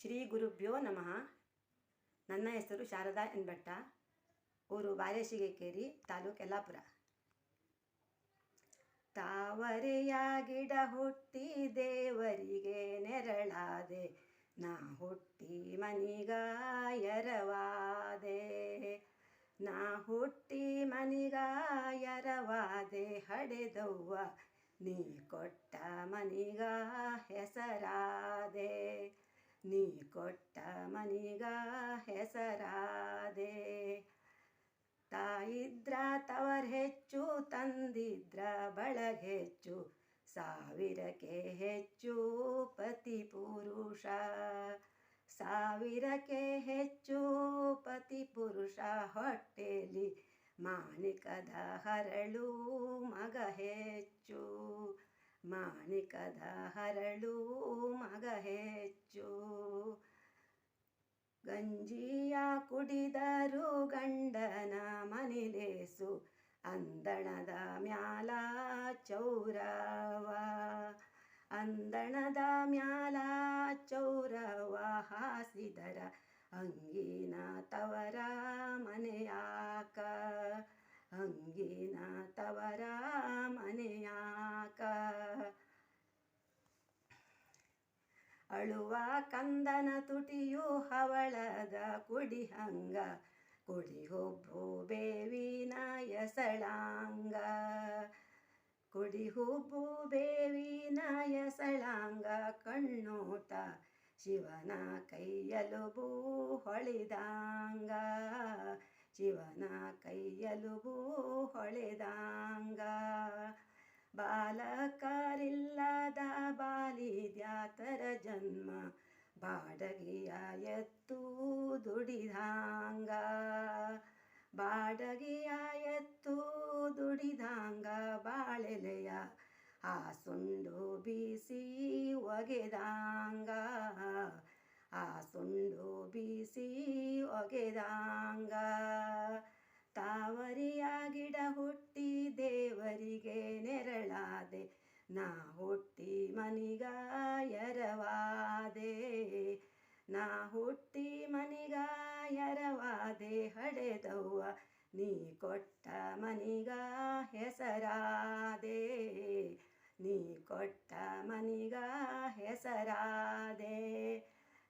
ಶ್ರೀ ಗುರುಭ್ಯೋ ನಮಃ. ನನ್ನ ಹೆಸರು ಶಾರದಾ ಎನ್ಬಟ್ಟ, ಊರು ಬಾರೇಶಿಗೆಕೇರಿ, ತಾಲೂಕು ಯಲ್ಲಾಪುರ. ತಾವರೆಯ ಗಿಡ ಹುಟ್ಟಿ ದೇವರಿಗೆ ನೆರಳಾದೆ, ನಾ ಹುಟ್ಟಿ ಮನಿಗಾಯರವಾದೆ. ನಾ ಹುಟ್ಟಿ ಮನಿಗಾಯರವಾದೆ, ಹಡೆದವ್ವ ನೀ ಕೊಟ್ಟ ಮನಿಗ ಹೆಸರಾದೆ. ನೀ ಕೊಟ್ಟ ಮನಿಗ ಹೆಸರಾದೆ. ತಾಯಿದ್ರ ತವರ್ ಹೆಚ್ಚು, ತಂದಿದ್ರ ಬಳಗ ಹೆಚ್ಚು, ಸಾವಿರಕ್ಕೆ ಹೆಚ್ಚು ಪತಿ ಪುರುಷ. ಸಾವಿರಕ್ಕೆ ಹೆಚ್ಚು ಪತಿ ಪುರುಷ, ಹೊಟ್ಟೆಲಿ ಮಾಣಿಕದ ಹರಳು ಮಗ ಹೆಚ್ಚು. ಮಾಣಿಕದ ಹರಳು ಮಗ ಹೆಚ್ಚು. ಗಂಜಿಯ ಕುಡಿದರು ಗಂಡನ ಮನಿಲೇಸು, ಅಂದಣದ ಮ್ಯಾಲ ಚೌರವ. ಅಂದಣದ ಮ್ಯಾಲ ಚೌರವ ಹಾಸಿದರ, ಅಂಗಿನ ತವರ ಮನೆಯಾಕ. ಅಂಗಿನ ತವರ ಮನೆಯಾಕ. ಅಳುವ ಕಂದನ ತುಟಿಯು ಹವಳದ ಕುಡಿಹಂಗ, ಕುಡಿ ಹುಬ್ಬು ಬೇವಿನ ಎಸಳಾಂಗ. ಕುಡಿ ಹುಬ್ಬು ಬೇವಿನ ಎಸಳಾಂಗ, ಕಣ್ಣೋಟ ಶಿವನ ಕೈಯಲುಬು ಹೊಳೆದಾಂಗ. ಶಿವನ ಕೈಯಲುಬು ಹೊಳೆದಾಂಗ. ಬಾಲಕರಿಲ್ಲದ ಬಾಲಿದ್ಯಾತರ ಜನ್ಮ, ಬಾಡಗಿಯ ಎತ್ತು ದುಡಿದಾಂಗ. ಬಾಡಗಿಯ ಎತ್ತು ದುಡಿದಾಂಗ, ಬಾಳೆಲೆಯ ಹಾಸುಂಡು ಬೀಸಿ ಒಗೆದಾಂಗ. ಹಾಸುಂಡು ಬೀಸಿ ಒಗೆದಾಂಗ. ತಾವರಿಯ ಗಿಡ ಹುಟ್ಟಿ ದೇವರಿಗೆ ನೆರಳಾದೆ, ನಾ ಹುಟ್ಟಿ ಮನಿಗಾಯರವಾದೆ. ನಾ ಹುಟ್ಟಿ ಮನಿಗಾಯರವಾದೆ, ಹಡೆದವ್ವ ನೀ ಕೊಟ್ಟ ಮನಿಗ ಹೆಸರಾದೆ. ನೀ ಕೊಟ್ಟ ಮನಿಗ ಹೆಸರಾದೆ.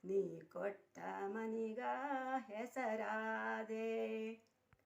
ನೀ ಕೊಟ್ಟ ಮನಿಗ ಹೆಸರಾದೆ.